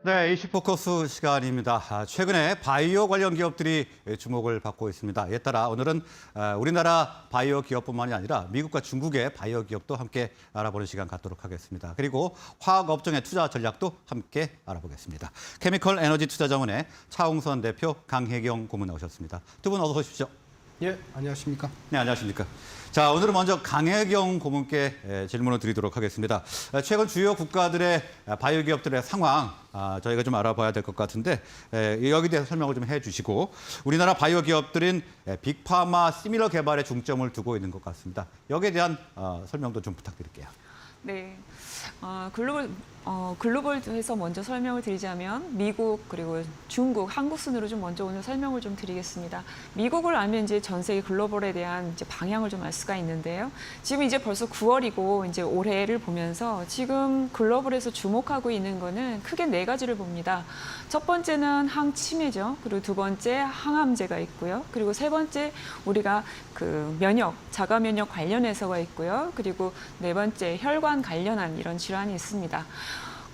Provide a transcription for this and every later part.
네, 이슈 포커스 시간입니다. 최근에 바이오 관련 기업들이 주목을 받고 있습니다. 이에 따라 오늘은 우리나라 바이오 기업뿐만이 아니라 미국과 중국의 바이오 기업도 함께 알아보는 시간 갖도록 하겠습니다. 그리고 화학 업종의 투자 전략도 함께 알아보겠습니다. 케미컬 에너지 투자자원의 차홍선 대표, 강혜경 고문 나오셨습니다. 두 분 어서 오십시오. 예, 안녕하십니까. 네, 안녕하십니까. 자, 오늘은 먼저 강혜경 고문께 질문을 드리도록 하겠습니다. 최근 주요 국가들의 바이오 기업들의 상황 저희가 좀 알아봐야 될 것 같은데 여기에 대해서 설명을 좀 해주시고 우리나라 바이오 기업들은 빅파마 시밀러 개발에 중점을 두고 있는 것 같습니다. 여기에 대한 설명도 좀 부탁드릴게요. 네, 글로벌에서 먼저 설명을 드리자면 미국 그리고 중국, 한국 순으로 좀 먼저 오늘 설명을 좀 드리겠습니다. 미국을 알면 이제 전 세계 글로벌에 대한 이제 방향을 좀 알 수가 있는데요. 지금 이제 벌써 9월이고 이제 올해를 보면서 지금 글로벌에서 주목하고 있는 거는 크게 네 가지를 봅니다. 첫 번째는 항치매죠. 그리고 두 번째 항암제가 있고요. 그리고 세 번째 우리가 그 면역, 자가 면역 관련해서가 있고요. 그리고 네 번째 혈관 관련한 이런 질환이 있습니다.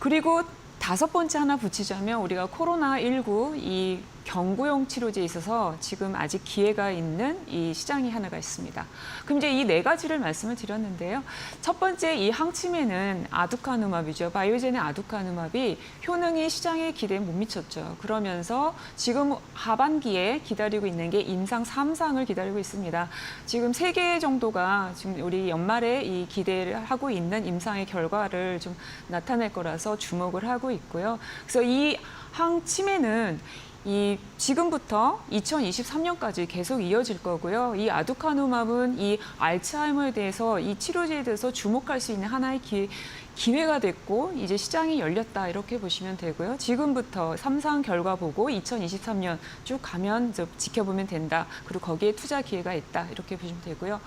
그리고 다섯 번째 하나 붙이자면 우리가 코로나19 이 경구용 치료제에 있어서 지금 아직 기회가 있는 이 시장이 하나가 있습니다. 그럼 이제 이 네 가지를 말씀을 드렸는데요. 첫 번째 이 항치매는 아두카누맙이죠. 바이오젠의 아두카누맙이 효능이 시장에 기대에 못 미쳤죠. 그러면서 지금 하반기에 기다리고 있는 게 임상 3상을 기다리고 있습니다. 지금 3개 정도가 지금 우리 연말에 이 기대를 하고 있는 임상의 결과를 좀 나타낼 거라서 주목을 하고 있고요. 그래서 이 항치매는 지금부터 2023년까지 계속 이어질 거고요. 이 아두카누맙은 이 알츠하이머에 대해서 이 치료제에 대해서 주목할 수 있는 하나의 기회가 됐고 이제 시장이 열렸다 이렇게 보시면 되고요. 지금부터 3상 결과 보고 2023년 쭉 가면 지켜보면 된다. 그리고 거기에 투자 기회가 있다 이렇게 보시면 되고요.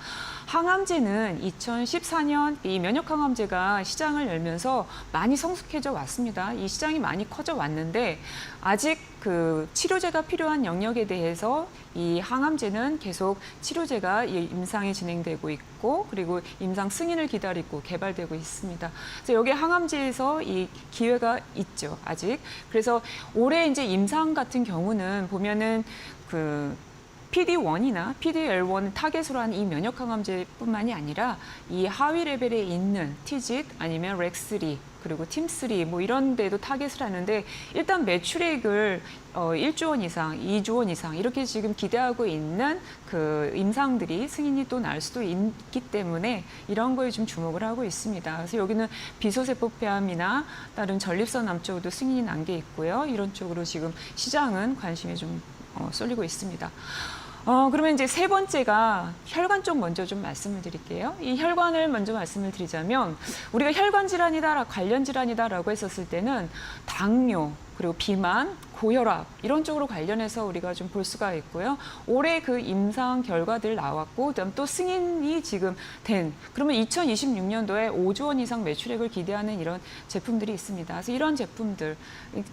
항암제는 2014년 이 면역항암제가 시장을 열면서 많이 성숙해져 왔습니다. 이 시장이 많이 커져 왔는데 아직 그 치료제가 필요한 영역에 대해서 이 항암제는 계속 치료제가 임상이 진행되고 있고 그리고 임상 승인을 기다리고 개발되고 있습니다. 그래서 여기 항암제에서 이 기회가 있죠, 아직. 그래서 올해 이제 임상 같은 경우는 보면은 그 PD-1이나 PD-L1 타겟으로 한 이 면역항암제뿐만이 아니라 이 하위 레벨에 있는 TIGIT 아니면 렉3 그리고 팀3 뭐 이런 데도 타겟을 하는데 일단 매출액을 1조 원 이상, 2조 원 이상 이렇게 지금 기대하고 있는 그 임상들이 승인이 또 날 수도 있기 때문에 이런 거에 좀 주목을 하고 있습니다. 그래서 여기는 비소세포 폐암이나 다른 전립선 암 쪽으로도 승인이 난 게 있고요. 이런 쪽으로 지금 시장은 관심이 좀 쏠리고 있습니다. 그러면 이제 세 번째가 혈관 쪽 먼저 좀 말씀을 드릴게요. 이 혈관을 먼저 말씀을 드리자면 우리가 혈관 질환이다, 관련 질환이다라고 했었을 때는 당뇨, 그리고 비만, 고혈압 이런 쪽으로 관련해서 우리가 좀 볼 수가 있고요. 올해 그 임상 결과들 나왔고 그다음 또 승인이 지금 된 그러면 2026년도에 5조 원 이상 매출액을 기대하는 이런 제품들이 있습니다. 그래서 이런 제품들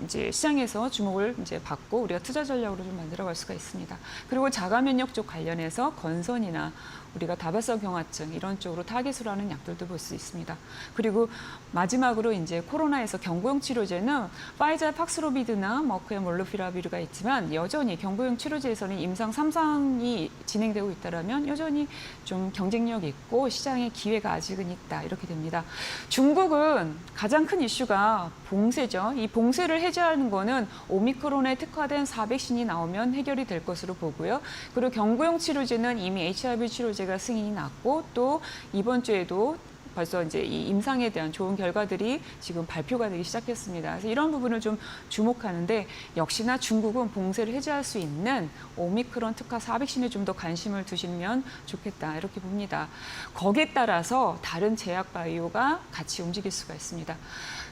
이제 시장에서 주목을 이제 받고 우리가 투자 전략으로 좀 만들어갈 수가 있습니다. 그리고 자가 면역 쪽 관련해서 건선이나 우리가 다발성 경화증 이런 쪽으로 타겟으로 하는 약들도 볼 수 있습니다. 그리고 마지막으로 이제 코로나에서 경구용 치료제는 파이자 팍스로비드나 머크의 몰루피라비르가 있지만 여전히 경구용 치료제에서는 임상 3상이 진행되고 있다라면 여전히 좀 경쟁력 있고 시장의 기회가 아직은 있다 이렇게 됩니다. 중국은 가장 큰 이슈가 봉쇄죠. 이 봉쇄를 해제하는 거는 오미크론에 특화된 4백신이 나오면 해결이 될 것으로 보고요. 그리고 경구용 치료제는 이미 HIV 치료제가 승인이 났고 또 이번 주에도 벌써 이제 이 임상에 대한 좋은 결과들이 지금 발표가 되기 시작했습니다. 그래서 이런 부분을 좀 주목하는데 역시나 중국은 봉쇄를 해제할 수 있는 오미크론 특화 4백신에 좀 더 관심을 두시면 좋겠다 이렇게 봅니다. 거기에 따라서 다른 제약 바이오가 같이 움직일 수가 있습니다.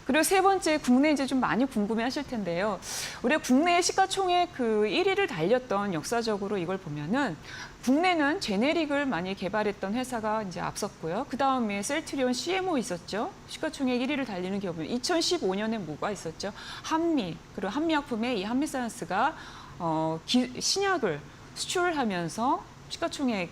그리고 세 번째 국내 이제 좀 많이 궁금해하실 텐데요. 우리가 국내 시가총액 그 1위를 달렸던 역사적으로 이걸 보면은 국내는 제네릭을 많이 개발했던 회사가 이제 앞섰고요. 그 다음에 셀트리온 CMO 있었죠. 시가총액 1위를 달리는 기업은 2015년에 뭐가 있었죠? 한미 그리고 한미약품의 이 한미사이언스가 신약을 수출하면서 시가총액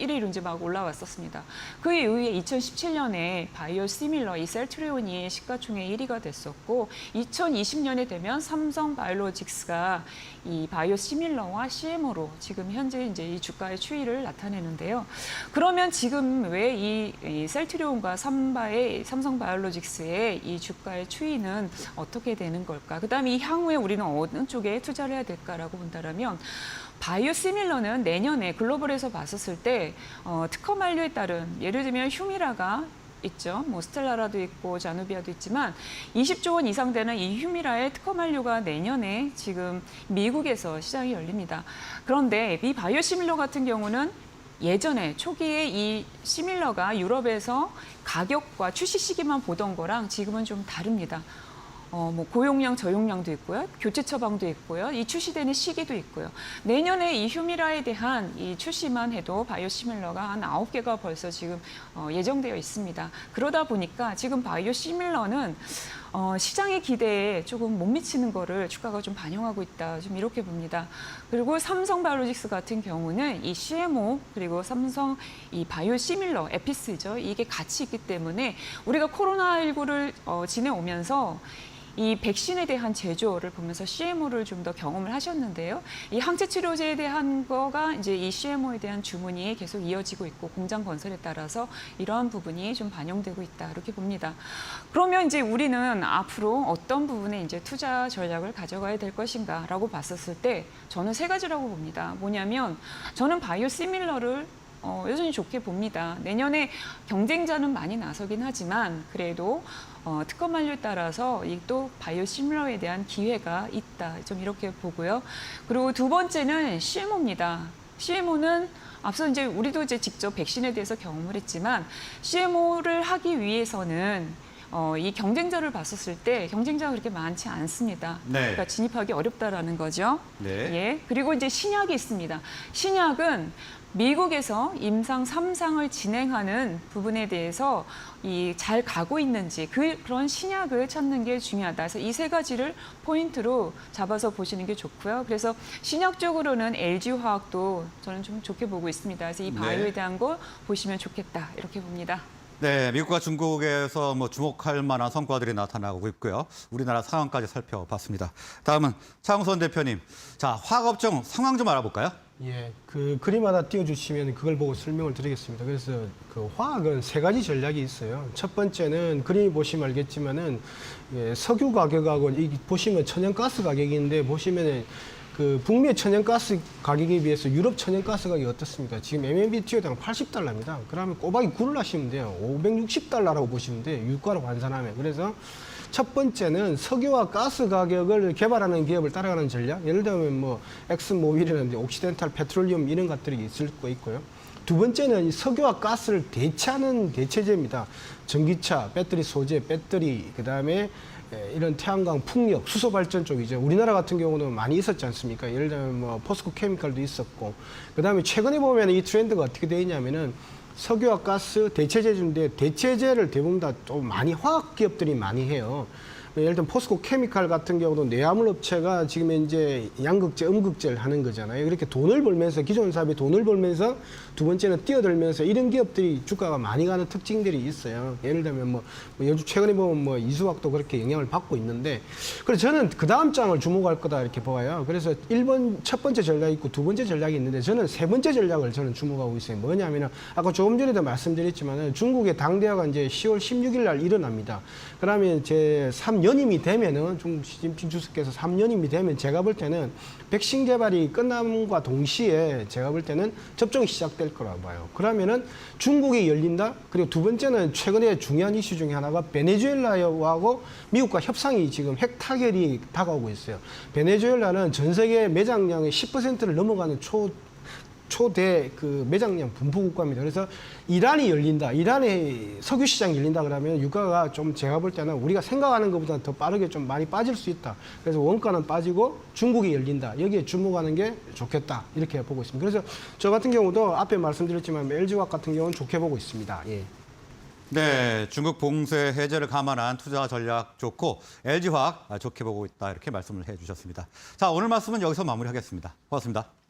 1위로 이제 막 올라왔었습니다. 그 이후에 2017년에 바이오시밀러 이 셀트리온이 시가총액 1위가 됐었고 2020년에 되면 삼성 바이오로직스가 이 바이오시밀러와 CMO로 지금 현재 이제 이 주가의 추이를 나타내는데요. 그러면 지금 왜 이 셀트리온과 삼성 바이오로직스의 이 주가의 추이는 어떻게 되는 걸까? 그다음에 이 향후에 우리는 어느 쪽에 투자를 해야 될까라고 본다라면 바이오시밀러는 내년에 글로벌에서 봤었을 때 특허 만료에 따른 예를 들면 휴미라가 있죠. 뭐 스텔라라도 있고 자누비아도 있지만 20조 원 이상 되는 이 휴미라의 특허 만료가 내년에 지금 미국에서 시장이 열립니다. 그런데 이 바이오시밀러 같은 경우는 예전에 초기에 이 시밀러가 유럽에서 가격과 출시 시기만 보던 거랑 지금은 좀 다릅니다. 뭐 고용량, 저용량도 있고요. 교체 처방도 있고요. 이 출시되는 시기도 있고요. 내년에 이 휴미라에 대한 이 출시만 해도 바이오시밀러가 한 9개가 벌써 지금 예정되어 있습니다. 그러다 보니까 지금 바이오시밀러는 시장의 기대에 조금 못 미치는 거를 주가가 좀 반영하고 있다. 좀 이렇게 봅니다. 그리고 삼성 바이오로직스 같은 경우는 이 CMO 그리고 삼성 이 바이오시밀러 에피스죠. 이게 같이 있기 때문에 우리가 코로나19를 지내오면서 이 백신에 대한 제조를 보면서 CMO를 좀 더 경험을 하셨는데요. 이 항체 치료제에 대한 거가 이제 이 CMO에 대한 주문이 계속 이어지고 있고 공장 건설에 따라서 이러한 부분이 좀 반영되고 있다 이렇게 봅니다. 그러면 이제 우리는 앞으로 어떤 부분에 이제 투자 전략을 가져가야 될 것인가라고 봤었을 때 저는 세 가지라고 봅니다. 뭐냐면 저는 바이오시밀러를 여전히 좋게 봅니다. 내년에 경쟁자는 많이 나서긴 하지만 그래도 특허 만료에 따라서 이 또 바이오시밀러에 대한 기회가 있다. 좀 이렇게 보고요. 그리고 두 번째는 CMO입니다. CMO는 앞서 이제 우리도 이제 직접 백신에 대해서 경험을 했지만 CMO를 하기 위해서는 이 경쟁자를 봤었을 때 경쟁자가 그렇게 많지 않습니다. 네. 그러니까 진입하기 어렵다라는 거죠. 네. 예. 그리고 이제 신약이 있습니다. 신약은 미국에서 임상 3상을 진행하는 부분에 대해서 잘 가고 있는지 그런 신약을 찾는 게 중요하다. 그래서 이 세 가지를 포인트로 잡아서 보시는 게 좋고요. 그래서 신약 쪽으로는 LG화학도 저는 좀 좋게 보고 있습니다. 그래서 이 바이오에 네. 대한 거 보시면 좋겠다. 이렇게 봅니다. 네, 미국과 중국에서 뭐 주목할 만한 성과들이 나타나고 있고요. 우리나라 상황까지 살펴봤습니다. 다음은 차홍선 대표님. 자, 화학업종 상황 좀 알아볼까요? 예, 그 그림 하나 띄워주시면 그걸 보고 설명을 드리겠습니다. 그래서 그 화학은 세 가지 전략이 있어요. 첫 번째는 그림이 보시면 알겠지만은 석유 가격하고 이 보시면 천연가스 가격인데 보시면은 그 북미 천연가스 가격에 비해서 유럽 천연가스 가격이 어떻습니까? 지금 MMBTU당 80달러입니다. 그러면 꼬박이 9를 하시면 돼요. 560달러라고 보시면 돼요. 유가로 환산하면. 그래서 첫 번째는 석유와 가스 가격을 개발하는 기업을 따라가는 전략. 예를 들면 뭐 엑스모빌이라든지 옥시덴탈 페트롤리움 이런 것들이 있을 거 있고요. 두 번째는 이 석유와 가스를 대체하는 대체제입니다. 전기차, 배터리 소재, 배터리, 그다음에 이런 태양광, 풍력, 수소 발전 쪽이죠. 우리나라 같은 경우는 많이 있었지 않습니까? 예를 들면 뭐 포스코 케미칼도 있었고, 그다음에 최근에 보면 이 트렌드가 어떻게 되어 있냐면은 석유와 가스 대체제인데 대체제를 대부분 다 좀 많이 화학 기업들이 많이 해요. 예를 들면 포스코 케미칼 같은 경우도 뇌화물 업체가 지금 이제 양극재, 음극재를 하는 거잖아요. 이렇게 돈을 벌면서 기존 사업이 돈을 벌면서 두 번째는 뛰어들면서 이런 기업들이 주가가 많이 가는 특징들이 있어요. 예를 들면 뭐 요즘 최근에 보면 뭐 이수학도 그렇게 영향을 받고 있는데, 그래서 저는 그 다음 장을 주목할 거다 이렇게 봐요. 그래서 1번 첫 번째 전략이 있고 두 번째 전략이 있는데 저는 세 번째 전략을 저는 주목하고 있어요. 뭐냐면은 아까 조금 전에도 말씀드렸지만은 중국의 당대회가 이제 10월 16일 날 일어납니다. 그러면 이제 3년임이 되면은 중국 시진핑 주석께서 3년임이 되면 제가 볼 때는 백신 개발이 끝남과 동시에 제가 볼 때는 접종이 시작될 거라고 봐요. 그러면은 중국이 열린다. 그리고 두 번째는 최근에 중요한 이슈 중에 하나가 베네수엘라하고 미국과 협상이 지금 핵 타결이 다가오고 있어요. 베네수엘라는 전 세계 매장량의 10%를 넘어가는 초대 그 매장량 분포 국가입니다. 그래서 이란이 열린다, 이란의 석유 시장이 열린다 그러면 유가가 좀 제가 볼 때는 우리가 생각하는 것보다 더 빠르게 좀 많이 빠질 수 있다. 그래서 원가는 빠지고 중국이 열린다. 여기에 주목하는 게 좋겠다. 이렇게 보고 있습니다. 그래서 저 같은 경우도 앞에 말씀드렸지만 LG화학 같은 경우는 좋게 보고 있습니다. 예. 네, 중국 봉쇄 해제를 감안한 투자 전략 좋고 LG화학 좋게 보고 있다 이렇게 말씀을 해주셨습니다. 자, 오늘 말씀은 여기서 마무리하겠습니다. 고맙습니다.